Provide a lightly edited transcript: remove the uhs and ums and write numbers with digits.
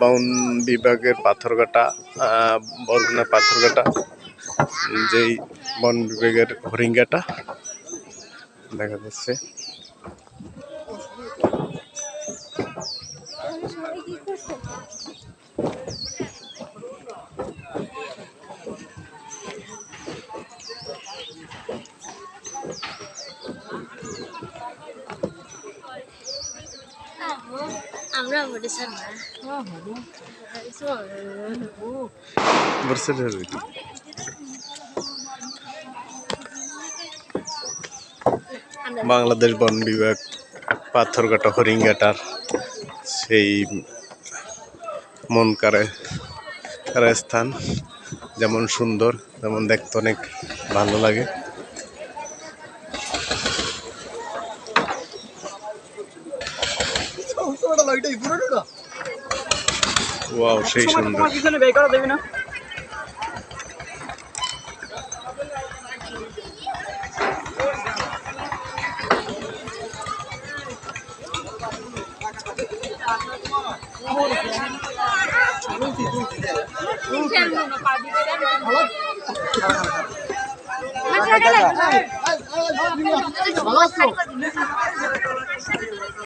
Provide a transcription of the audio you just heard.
বন বিভাগের পাথরঘাটা, বরগুনা পাথরঘাটা, যেই বন বিভাগের হরিঙ্গাটা দেখা যাচ্ছে। বাংলাদেশ বন বিভাগ পাথরঘাটা হরিঙ্গাটার সেই মন কাড়া স্থান, যেমন সুন্দর তেমন দেখতে অনেক ভালো লাগে। ওয়াও, সেই সুন্দর। ভালো আছো?